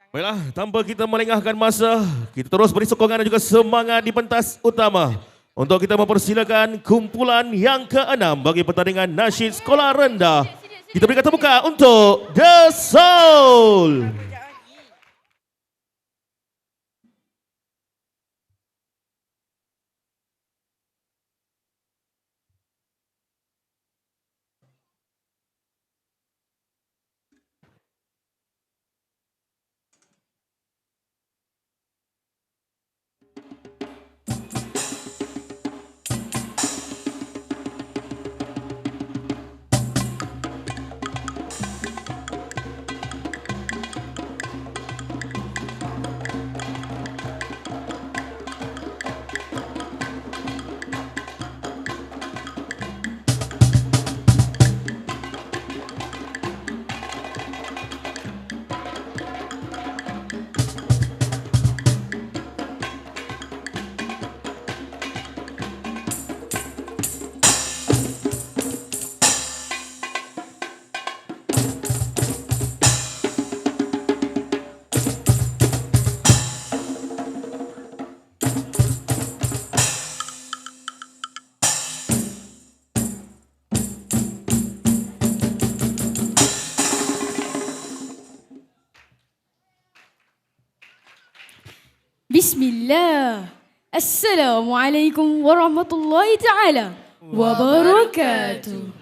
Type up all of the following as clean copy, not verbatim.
Baiklah, tanpa kita melengahkan masa, kita terus beri sokongan dan juga semangat di pentas utama. Untuk kita mempersilakan kumpulan yang ke-6 bagi pertandingan nasyid sekolah rendah. Kita berikan tepukan untuk The Soul. Bismillah. Assalamualaikum warahmatullahi taala wabarakatuh.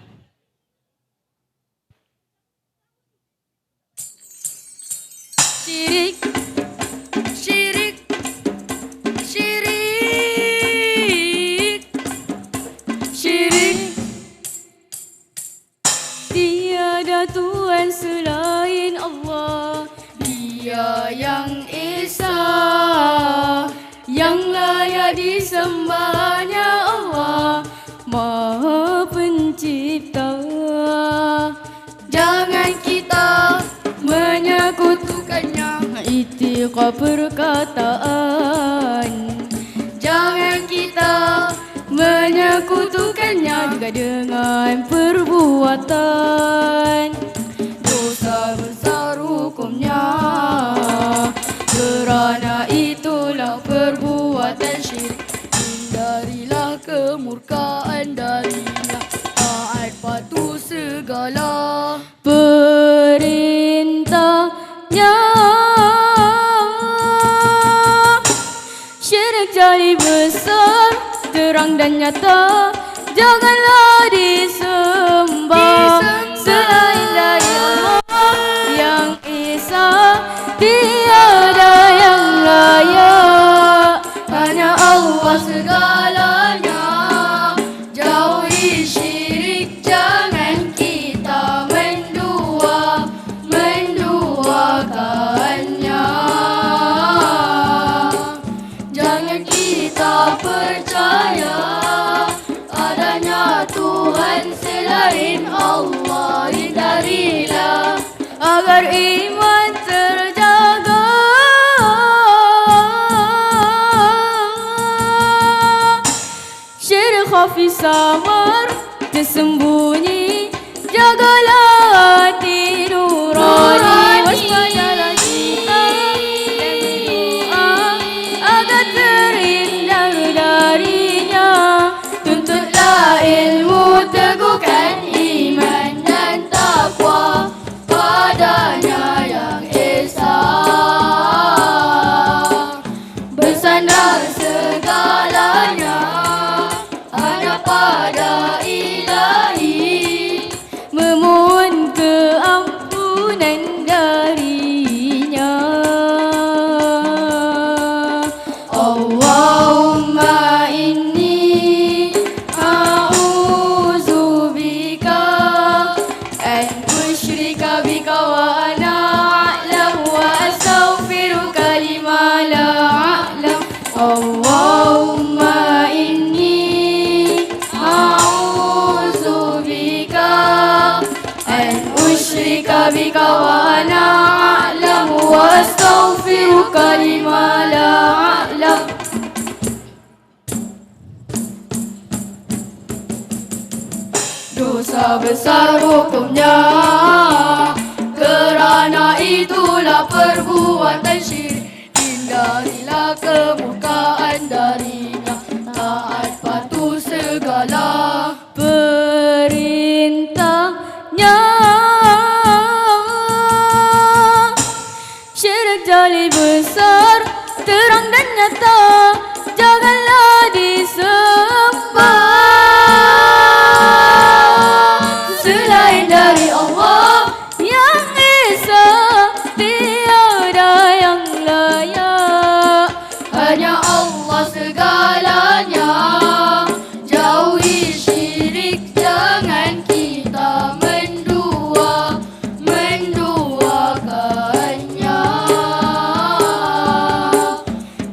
Syirik, syirik, syirik, syirik. Tiada Tuhan selain Allah. Dia yang Esa, yang layak disembahnya Allah, Maha Pencipta. Jangan kita menyekutukannya, itikad perkataan. Jangan kita menyekutukannya juga dengan perbuatan. Dosa besar hukumnya, kerana itulah perbuatan syirik. Hindarilah kemurkaan darinya, taat patuh segala perintahnya. Syirik jadi besar, terang dan nyata, janganlah disembah selain dari Allah yang Esa. Tiada yang layak, hanya Allah segalanya. Jauhi syirik, jangan kita menduakannya. Jangan kita percaya adanya Tuhan selain Allah. Hindarilah agar iman terjaga. Syirik khafi samar tersembunyi, jagalah hati nurani. Waspadalah kita dan berdoa agar terhindar darinya. Tuntutlah ilmu, teguhkan iman dan takwa padanya yang Esa. Bersandar segalanya hanya pada Ilahi, memohon keampunan darinya. Allahumma inni a'udzubika an usyrika bika wa ana a'lam wa astaghfiruka lima la a'lam. Allahumma inni a'udzubika an usyrika bika wa ana a'lam wa astaghfiruka lima la a'lam. Dosa besar hukumnya, kerana Khianat itulah perbuatan syirik. Hindarilah kemukaan darinya, taat patuh segala perintahnya. Syirik jalil besar, terang dan nyata, janganlah disembah selain dari Allah yang Esa, tiada yang layak. Hanya Allah segalanya, jauhi syirik, jangan kita menduakannya.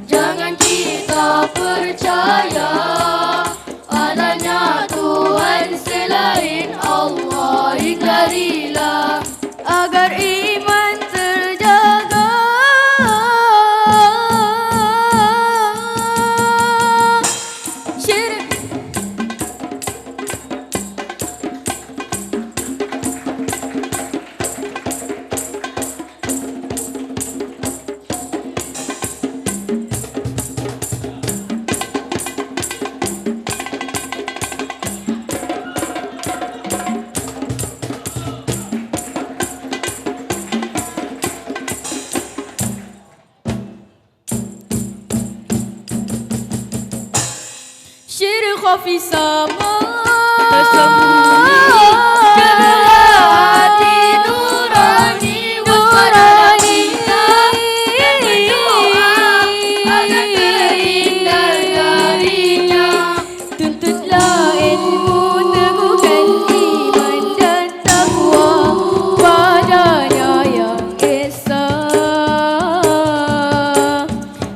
Jangan kita percaya adanya Tuhan selain Allah. Ikhlas agar iman terjaga. Syirik syirik khafi sama tersembunyi dalam hati nurani, nurani dan berdoa agar terhindar darinya. Tuntutlah ilmu, teguhkan iman dan takwa padanya yang Esa.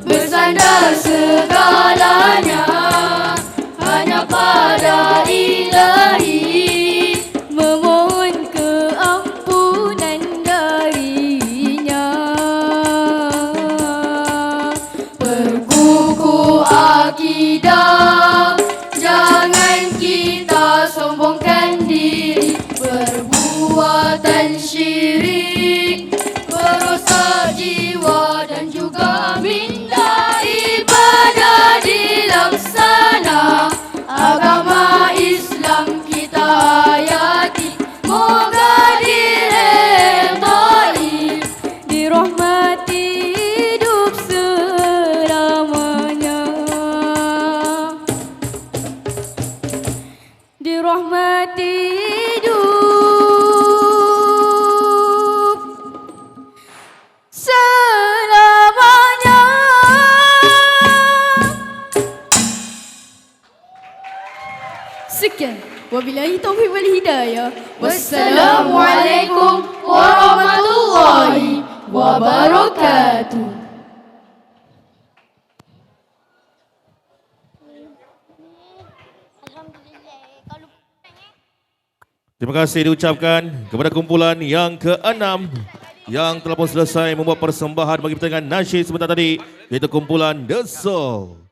Bersandar segalanya hanya pada Ilahi, memohon keampunan darinya. Berkukuh akidah, jangan kita sombongkan diri. Perbuatan syirik merosak jiwa dan juga minda. Ibadah dilaksana, agama Islam kita hayati, moga diredai, dirahmati hidup selamanya. Dirahmati hidup selamanya. Sekian, wabillahi taufiq wal hidayah. Wassalamualaikum warahmatullahi wabarakatuh. Terima kasih diucapkan kepada kumpulan yang ke-6 yang telah pun selesai membuat persembahan bagi pertandingan nasyid sebentar tadi, iaitu kumpulan The Soul.